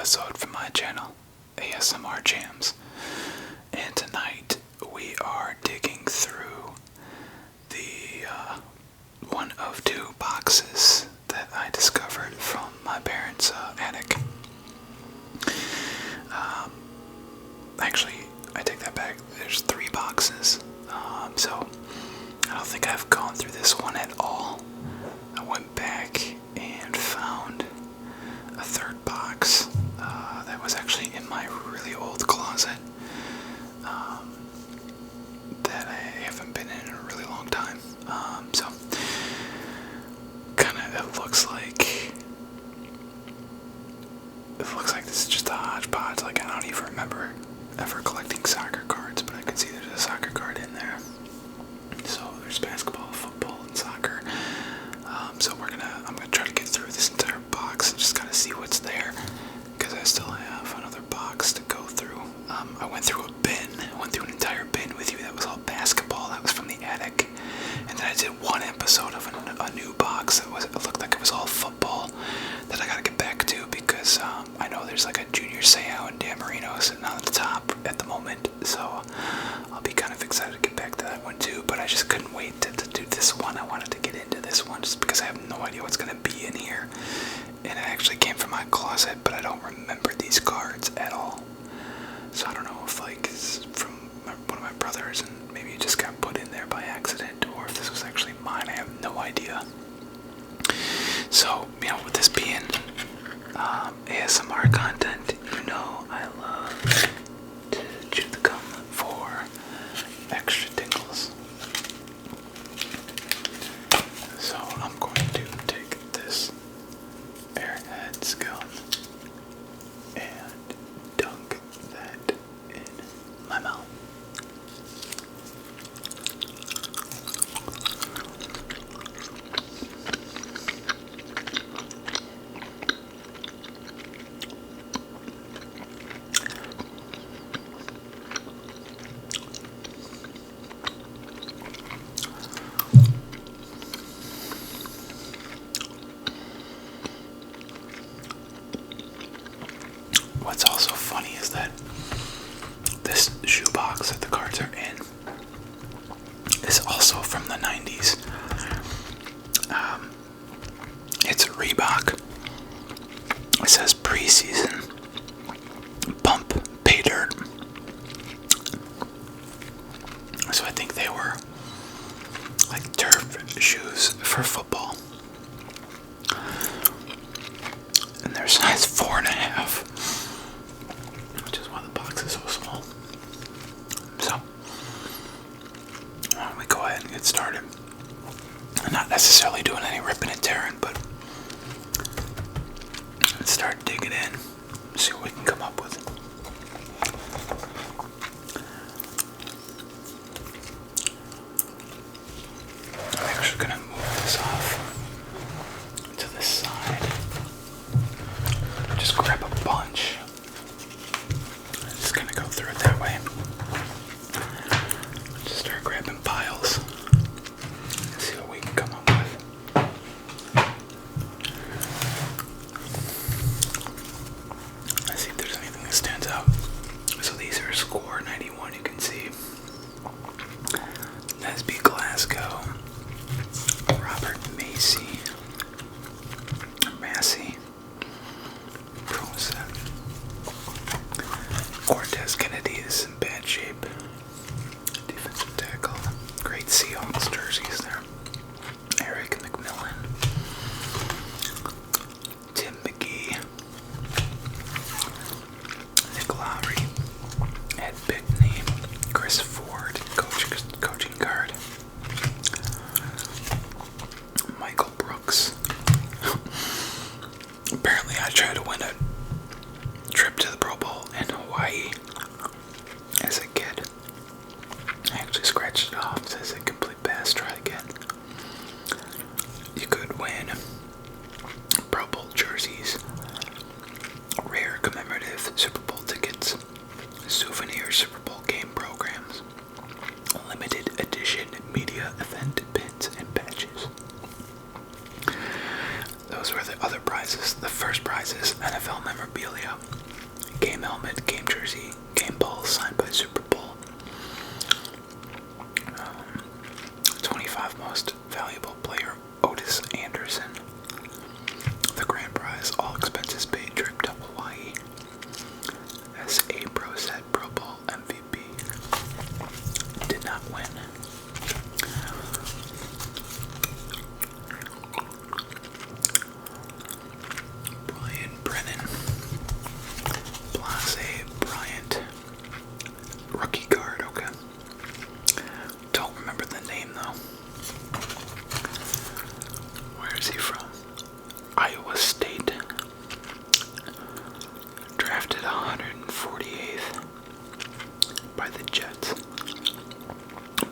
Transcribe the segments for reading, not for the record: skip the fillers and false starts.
episode from my channel, ASMR Jams. And tonight we are digging through the one of two boxes that I discovered from my parents' attic. Actually, I take that back. There's 3 boxes. So I don't think I've gone through this one at all. I went back and found a third box that was actually in my really old closet that I haven't been in a really long time. So kind of it looks like this is just a hodgepodge. Like, I don't even remember ever collecting soccer cards, but I can see there's a soccer card in there. So there's basketball, football, and soccer. So I'm gonna try to get through this entire box and just kind of see what's there, because I still have another box to go through. I went through a bin. I went through an entire bin with you that was all basketball. That was from the attic. And then I did one episode of a new box that it looked like it was all football that I gotta get back to, because I know there's like a Junior Seau and Dan Marino sitting on the top at the moment. So I'll be kind of excited to get back to that one too. But I just couldn't wait to do this one. I wanted to get into this one just because I have no idea what's gonna be in here. And it actually came from my closet, but I don't remember these cards at all. So I don't know if it's from one of my brothers and maybe it just got put in there by accident, or if this was actually mine. I have no idea. So, with this being ASMR content, I love to chew the gum for extra tingles. So I'm going to take this Airheads gum and dunk that in my mouth. What's also funny is that this shoebox that the cards are in is also from the 90s. It's a Reebok. It says preseason pump pay dirt. So I think they were like turf shoes for football. And they're size 4.5. Which is why the box is so small. So, why don't we go ahead and get started? I'm not necessarily doing any ripping and tearing, but let's start digging in, see what we can come up with. I'm actually going to move this off to this side. Just grab a bunch. I'm just going to go through it that way. Just start grabbing piles and see what we can come up with. Let's see if there's anything that stands out. So these are Score 91, you can see. Nesby Glasgow. Robert Massey. Prozac. Cortez Kennedy is in bad shape. Defensive tackle. Great Seahawks jerseys there. Eric McMillan. Tim McGee. Nick Lowry. Ed Bigney. Chris Ford, coaching guard. Michael Brooks. Apparently I tried to win a trip to the Pro Bowl in Hawaii as a kid. I actually scratched it off. It says a complete pass, try again. You could win Pro Bowl jerseys, rare commemorative Super Bowl tickets, souvenir Super Bowl game programs, limited edition media event pins and patches. those were the other prizes. The first prize is NFL memorabilia, game helmet, game jersey, game ball signed by Super Bowl. 25 most valuable player, Otis Anderson. The grand prize, all expenses paid, trip to Hawaii. As a Pro Set Pro Bowl MVP. Did not win. Brian Brennan. Blase Bryant. Rookie card, okay. Don't remember the name though. Where is he from? Iowa State. Drafted 148th by the Jets.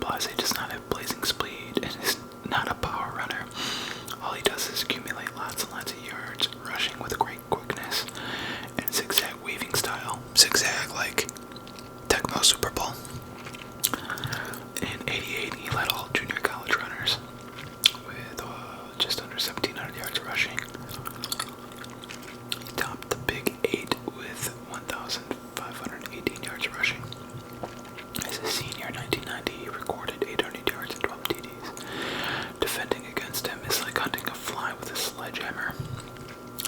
Blase does not have blazing speed and is not a power runner. All he does is accumulate lots and lots of yards, rushing with great quickness and zigzag weaving style. Zigzag like Tecmo Super Bowl. In '88, he led all junior college runners with just under 1,700 yards rushing. He topped the Big 8 with 1,518 yards rushing. As a senior in 1990, he recorded 800 yards and 12 TDs. Defending against him is like hunting a fly with a sledgehammer,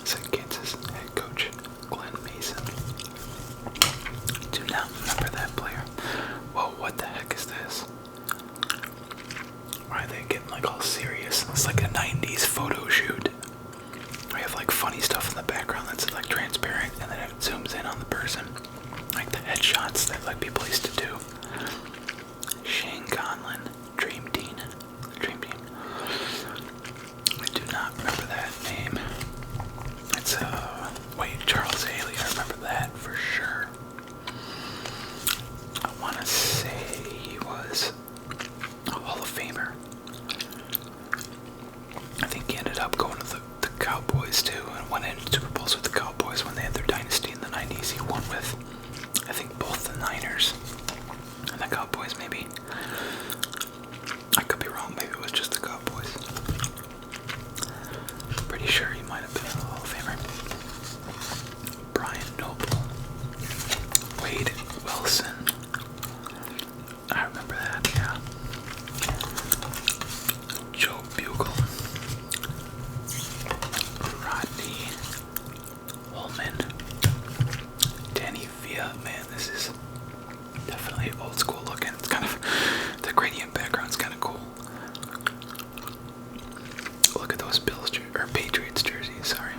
said Kansas head coach Glenn Mason. Do not remember that player. Whoa, what the heck is this? Why are they getting like all serious? It's like a 90s photo shoot. I have like funny stuff in the background that's like transparent and then it zooms in on the person. Like the headshots that like people used to do. Shane Conlon, Dream Team. I do not remember that name. It's wait, Charles Haley, I remember that for sure. I wanna say he was a Hall of Famer. I think he ended up going to the Cowboys too, and went into Super Bowls with the Cowboys when they had their dynasty in the 90s. He won with, I think, both the Niners and the Cowboys, maybe. I could be wrong, maybe it was just the Cowboys. Pretty sure he might have been a Hall of Famer. Brian Noble. Wade Wilson. I remember that, yeah. Joe Bugle. Rodney Holman. Danny Villa. Man, this is definitely old school looking. It's kind of, the gradient background's kind of cool. Look at those Patriots jerseys, sorry.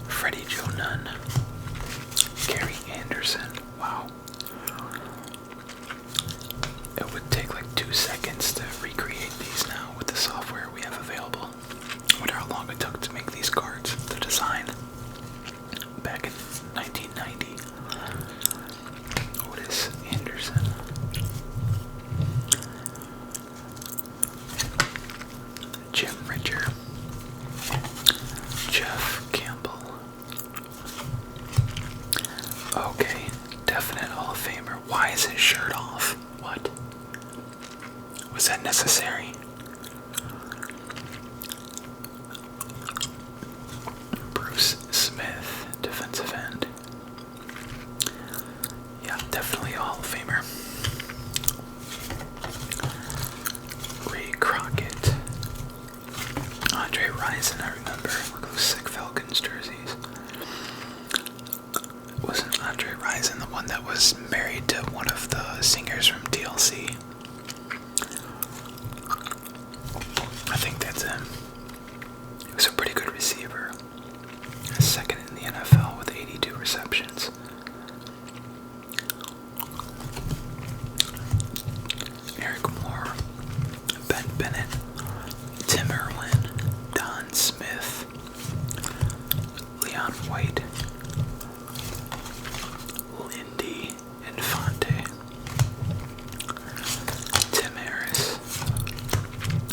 Freddie Joe Nunn. Gary Anderson. Wow. It would take like 2 seconds to recreate these now with the software we have available. I wonder how long it took to make these cards, the design, back in 1990. Otis Anderson. Jim Richer. Jeff Campbell. Okay, definite Hall of Famer. Why is his shirt off? What? Was that necessary? Bruce Smith, defensive end. Yeah, definitely a Hall of Famer. Ray Crockett. Andre Rison, I remember. Look at those sick Falcons jerseys. Wasn't Andre Rison the one that was married to one of the singers from TLC? I think that's him. He was a pretty good receiver. Second in the NFL with 82 receptions. Eric Moore, Ben Bennett, Tim Irwin, Don Smith, Leon White, Lindy Infante, Tim Harris,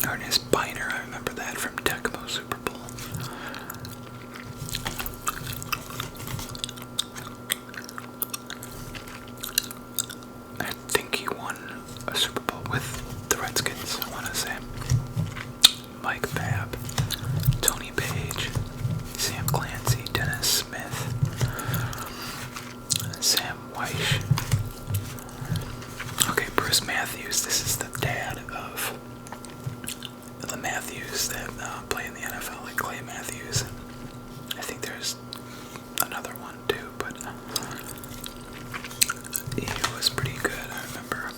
Ernest Biner, I remember that from Tecmo Super Bowl. I think he won a Super Bowl with the Redskins, I want to say. Mike Bass. Matthews that play in the NFL, like Clay Matthews. I think there's another one too, but he was pretty good, I remember.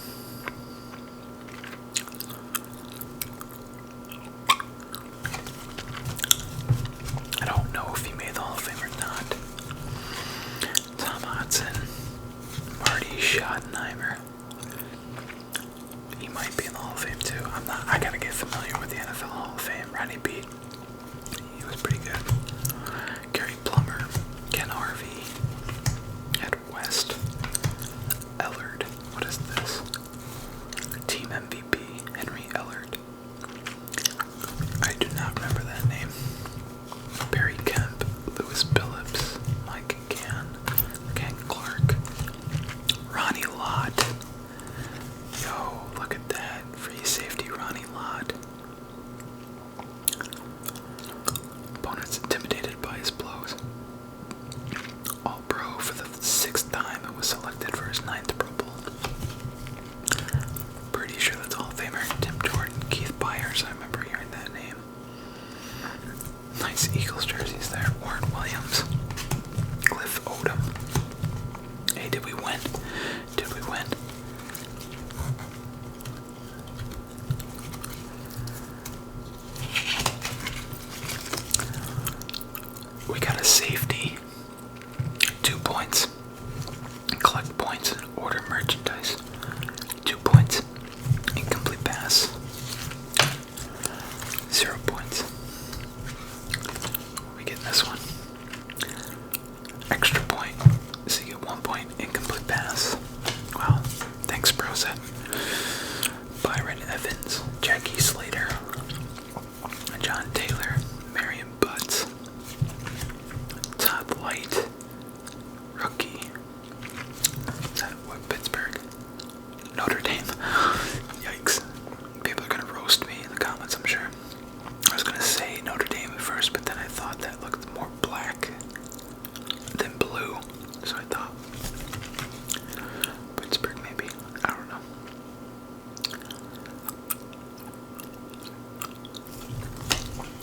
I don't know if he made the Hall of Fame or not. Tom Hudson, Marty Schottenheimer. He might be in the Hall of Fame too. I gotta get familiar with the NFL Hall of Fame. Rodney Peete, he was pretty good. Gary Plummer, Ken Harvey, Ed West, Ellard. What is this? Team MVP, Henry Ellard. I do not remember that name. Barry Kemp, Lewis Billups, Mike Gann, Ken Clark, Ronnie Lott. Yo, look at that. Free safety Ronnie Lott. Opponents intimidated by his blows. All Pro for the 6th time and was selected for his 9th Pro Bowl. Pretty sure that's Hall of Famer. Tim Jordan, Keith Byers, I remember hearing that name. Nice Eagles jerseys there. Warren Williams, Cliff Odom. Hey, did we win? Did we win? We got a safety. 2 points. Collect points and order merchandise. 2 points. Incomplete pass. 0 points. We get this one. Extra point. So you get 1 point. Incomplete pass. Wow. Thanks, Brosette. Byron Evans. Jackie Slater. John Taylor. Marion Butts. Todd Light. Rookie. Is that what, Pittsburgh? Notre Dame. Yikes. People are gonna roast me in the comments, I'm sure. I was gonna say Notre Dame at first, but then I thought that looked more black than blue. So I thought Pittsburgh maybe. I don't know.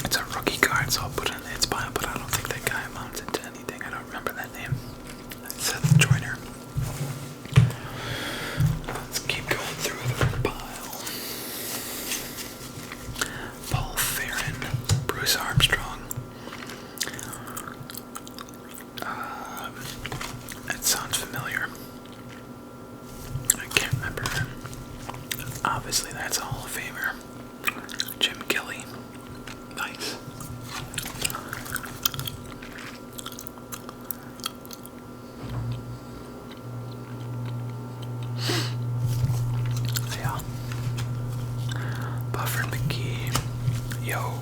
It's a rookie card, so I'll put it in its bio, but I don't think that guy amounted to anything. I don't remember that name. Seth Joyner. Let's keep going through the pile. Paul Farron, Bruce Armstrong. That sounds familiar. I can't remember. Obviously, that's a Hall of Famer. Jim Kelly. Nice. Yeah. Buffer McGee. Yo.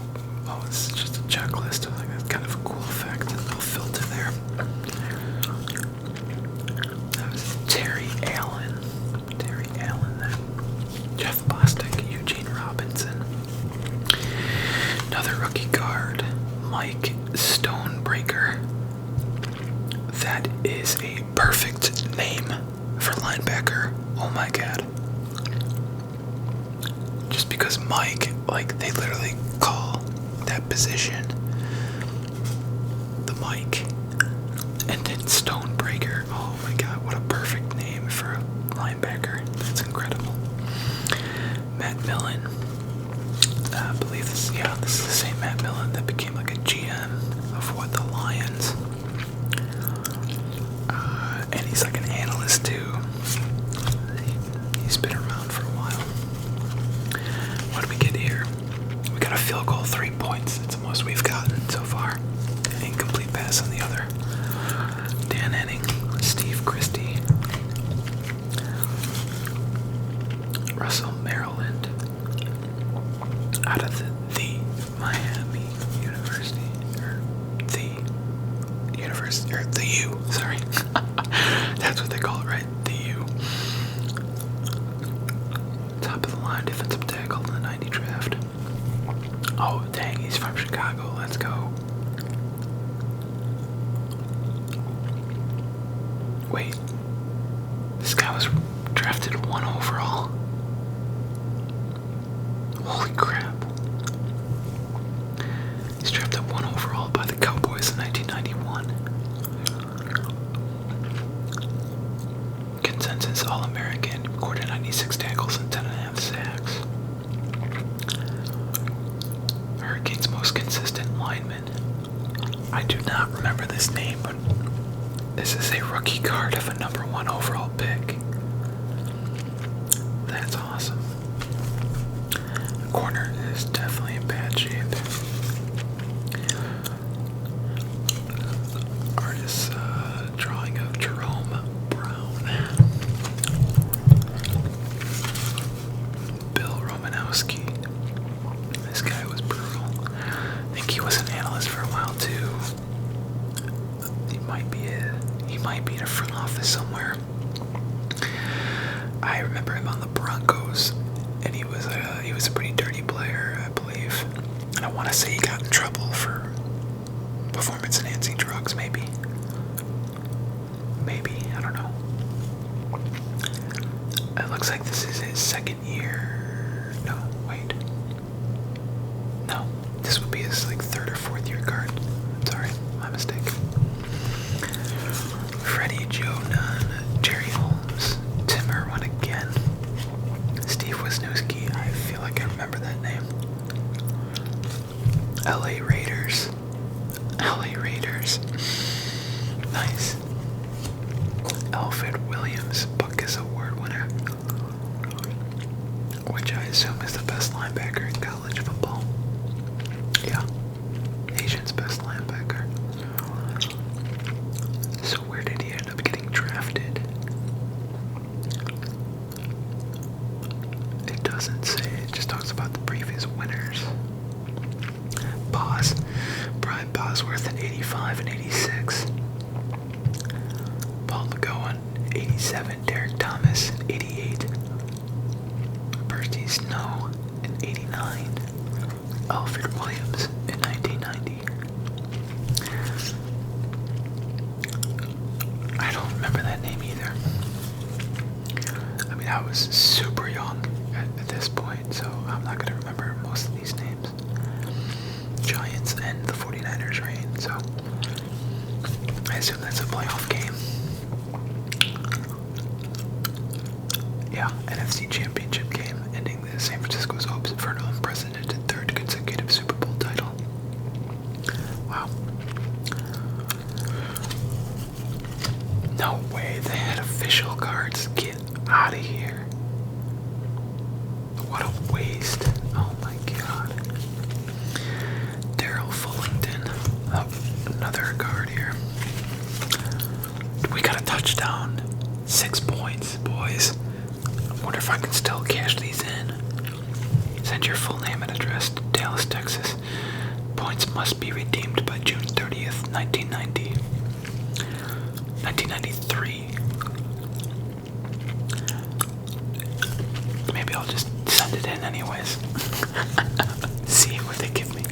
Oh, it's just a checklist. I think that's kind of a cool effect. A little filter there. That was Terry Allen. Terry Allen then. Jeff Bostic. Eugene Robinson. Another rookie guard. Mike Stonebreaker. That is a perfect name for linebacker. Oh my god. Just because Mike, like, they literally call that position the Mike. And then Stonebreaker. Oh my god, what a perfect name for a linebacker. That's incredible. Matt Millen. I believe this is the same Matt Millen that became like a GM of what, the Lions. And he's like an analyst too. He's been around for a while. What do we get here? We got a field goal, 3 points. That's the most we've gotten so far. Incomplete pass on the other. Dan Henning, Steve Christie, Russell Maryland, out of the Miami University, or the U, sorry. That's what they call it, right? The U. Top of the line defensive tackle in the 90 draft. Oh, dang, he's from Chicago. Let's go. Wait. This guy was drafted 1 overall? Holy crap. He's drafted 1 overall by the Cowboys in 1991. Consensus All-American, recorded 96 tackles and 10.5 sacks. Hurricanes' most consistent lineman. I do not remember this name, but this is a rookie card of a number 1 overall pick. That's awesome. The corner is definitely in bad shape. Artist's drawing of Jerome Brown. Bill Romanowski. This guy was brutal. I think he was an analyst for a while too. He might be in a front office somewhere. I remember him on the Broncos, and he was a pretty dirty player, I believe. And I want to say he got in trouble for performance-enhancing drugs, maybe. I don't know. It looks like this is his second year. No, wait. No, this would be his third or fourth year card. Sorry, my mistake. Freddie, Joe Nunn, Jerry Holmes, Tim Irwin again, Steve Wisniewski. I feel like I remember that name. LA Raiders. Nice. Alfred Williams, Buckus Award winner, which I assume is the best linebacker in college football. Yeah, Asian's best linebacker. So where did he end up getting drafted? It doesn't say, it just talks about the previous winners. Brian Bosworth in 85 and 86. Paul McGowan, 87. Derek Thomas, 88. Percy Snow in 89. Alfred Williams in 1990. I don't remember that name either. I mean, I was super young at this point, so I'm not going to remember most of these names. Giants and the 49ers reign, so I assume that's a playoff game. Yeah, NFC Championship game, ending the San Francisco's hopes for an unprecedented third consecutive Super Bowl title. Wow. No way, they had official cards. Get out of here. What a waste. Oh my god. Daryl Fullington. Oh, another card here. We got a touchdown. 6 points, boys. I wonder if I can still cash these in. Send your full name and address to Dallas, Texas. Points must be redeemed by June 30th, 1990. 1993. Maybe I'll just send it in anyways. See what they give me.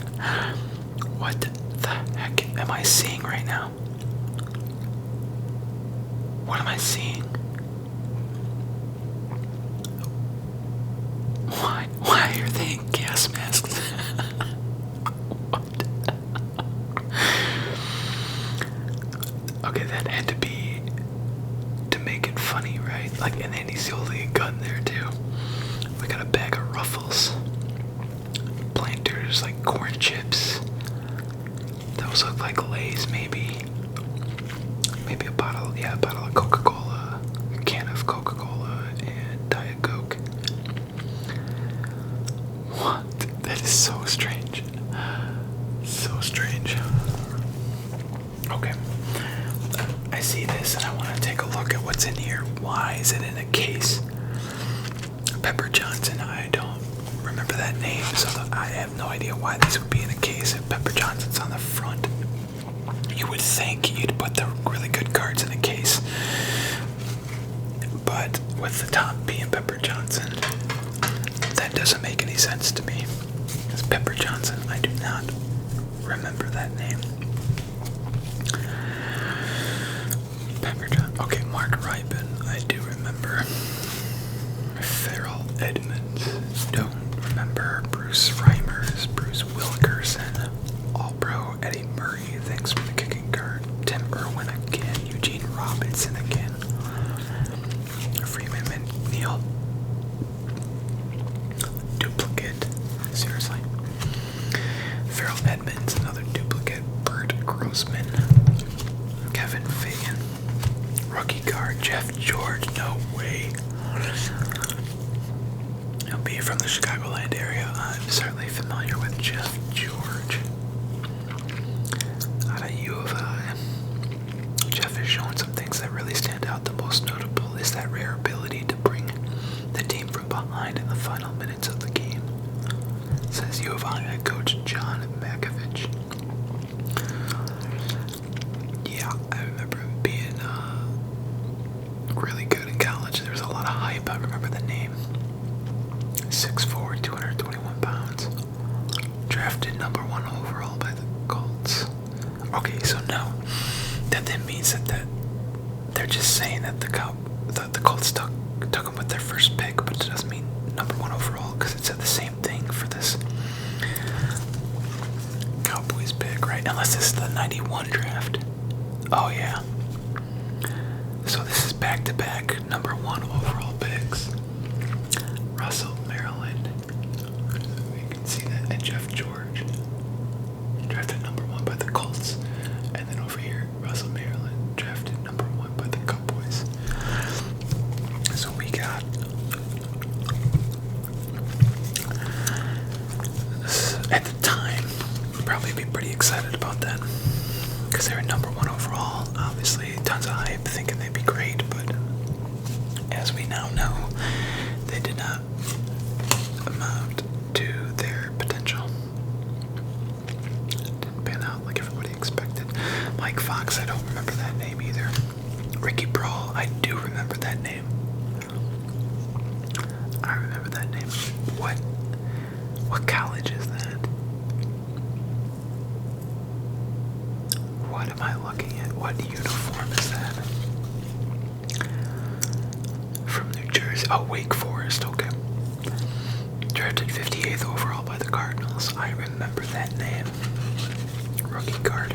What the heck am I seeing right now? What am I seeing? Why are they in gas masks? What? Okay, that had to be to make it funny, right? And then he's holding a gun there too. We got a bag of Ruffles, Planters, corn chips. Those look like Lay's, maybe. Maybe a bottle of Coca-Cola, a can of Coca-Cola, and Diet Coke. What? That is so strange. So strange. Okay. I see this and I want to take a look at what's in here. Why is it in a case? Pepper Johnson, I don't remember that name, so I have no idea why this would be in a case if Pepper Johnson's on the front. You would think you'd put the really good cards in a case, but with the top being Pepper Johnson, that doesn't make any sense to me. Because Pepper Johnson, I do not remember that name. Pepper Johnson. Okay, Mark Rybin, I do remember. Farrell Edmonds, don't remember. Bruce Reimers, Bruce Wilkerson, Farrell Edmonds, another duplicate. Bert Grossman. Kevin Fagan. Rookie guard Jeff George. No way. He'll be from the Chicagoland area. I'm certainly familiar with Jeff George. Out of U of I. Jeff has shown some things that really stand out. The most notable is that rare ability to bring the team from behind in the final minutes of the game, says U of I head coach John Makovich. Yeah, I remember him being really good in college. There was a lot of hype. I remember the name. 6'4", 221 pounds. Drafted number 1 overall by the Colts. Okay, so no. That then means that they're just saying that the Colts took him with their first pick, but it doesn't mean number 1 overall, because it said the same thing for this Cowboys pick, right? Unless this is the 91 draft. Oh yeah. So this is back-to-back number 1 overall picks. Russell, Maryland. You can see that. And Jeff George. Drafted number 1 by the Colts. And then over here, Russell, Maryland. Drafted number 1 by the Cowboys. So we got... At the time, probably be pretty excited about that. Because they were number 1 overall. Obviously, tons of hype, thinking they'd be great. But as we now know, they did not amount to their potential. Didn't pan out like everybody expected. Mike Fox, I don't remember that name either. Ricky Brawl, I do remember that name. I remember that name. What college is that? What am I looking at? What uniform is that? From New Jersey. Oh, Wake Forest, okay. Drafted 58th overall by the Cardinals. I remember that name. Rookie guard.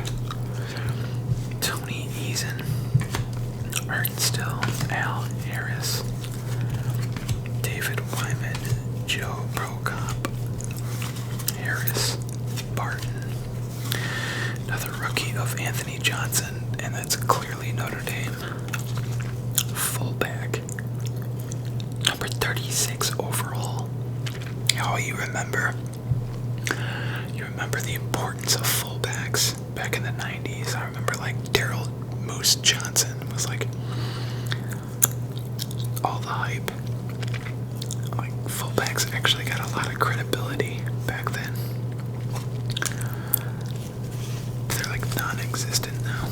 Tony Eason. Art Still. Al Harris. David Wyman. Joe Prokop. Harris. Barton. Another rookie of Anthony Johnson, and that's clearly Notre Dame. Fullback. Number 36 overall. Oh, you remember the importance of fullbacks back in the 90s. I remember like Daryl Moose Johnson was like all the hype. Like fullbacks actually got a lot of credibility back then. They're like non-existent now.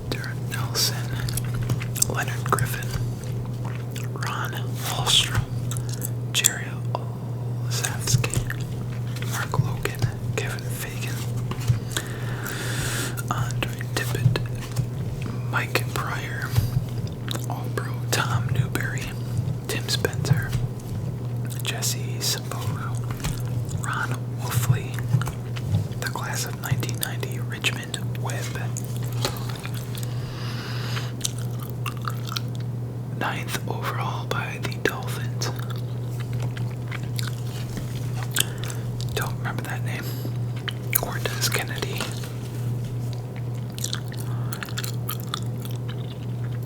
Darren Nelson, Leonard Griffin, Ron Hallstrom, Jerry Olszewski, Mark Logan, Kevin Fagan, Andre Tippett, Mike Pryor, All-Pro Tom Newberry, Tim Spencer, Jesse Sabolo, Ron Wolfley, the class of 1990, Richmond Webb. 9th overall by the Dolphins. Don't remember that name. Cortez Kennedy.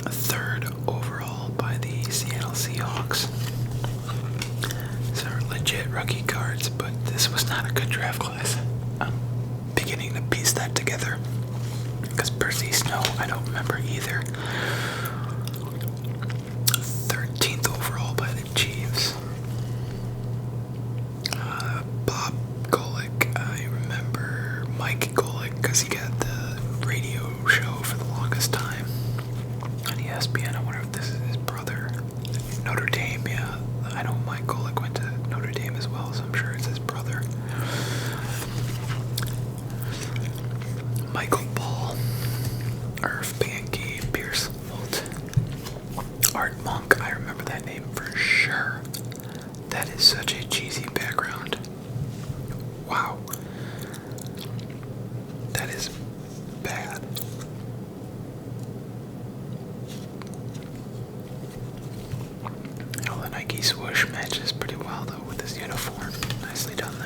3rd overall by the Seattle Seahawks. These are legit rookie cards, but this was not a good draft class. I'm beginning to piece that together. Because Percy Snow, I don't remember either. 13th overall by the Chiefs. Bob Golick, I remember Mike Golick because he got the radio show for the longest time on ESPN. I wonder if this is his brother. Notre Dame, yeah. I know Mike Golick went to Notre Dame as well, so I'm sure it's his brother. Michael Ball, Irv Pankey, Pierce Holt, Art Monk, I remember that name for sure. That is such a cheesy background. Wow. That is bad. Oh, the Nike swoosh matches pretty well though with this uniform. Nicely done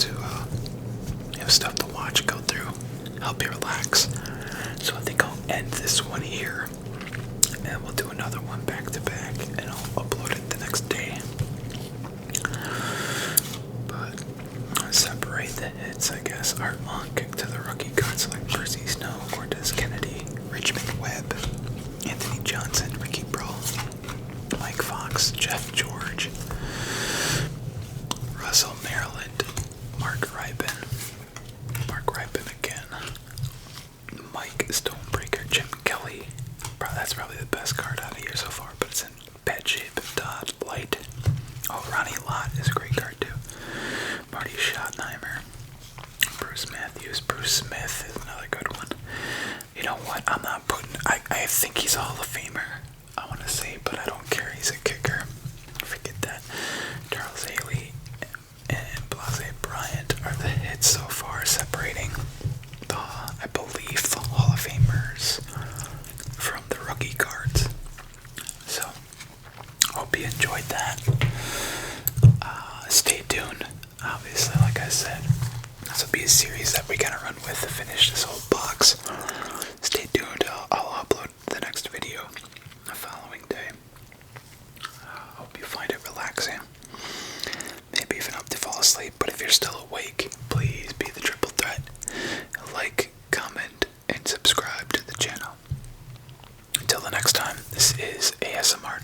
to have stuff to watch, go through, help you relax. So I think I'll end this one here, and we'll do another one back to back, and I'll upload it the next day. But separate the hits, I guess. Art Monk to the rookie cards like Percy Snow, Cortez Kennedy, Richmond Webb, Anthony Johnson, Ricky Brawl, Mike Fox, Jeff George, Russell Maryland, Mark Ryben again, Mike Stonebreaker, Jim Kelly. Bro, that's probably the best card out of here so far, but it's in bad shape. Todd Light. Oh, Ronnie Lott is a great card too. Marty Schottenheimer, Bruce Matthews, Bruce Smith is another good one. You know what? I'm not putting. I think he's a Hall of Famer. I want to say, but I don't care. He's a kicker. Forget that. Charles Haley and Blase Bryant are the hits so far, separating the, I believe, the Hall of Famers from the rookie cards. So, hope you enjoyed that. Stay tuned. Obviously, like I said, this will be a series that we're gonna run with to finish this whole box. Stay tuned. I'll upload the next video the following day. Hope you find it relaxing. Maybe even up to fall asleep. But if you're still awake, please be the triple threat. Like, comment, and subscribe to the channel. Until the next time, this is ASMR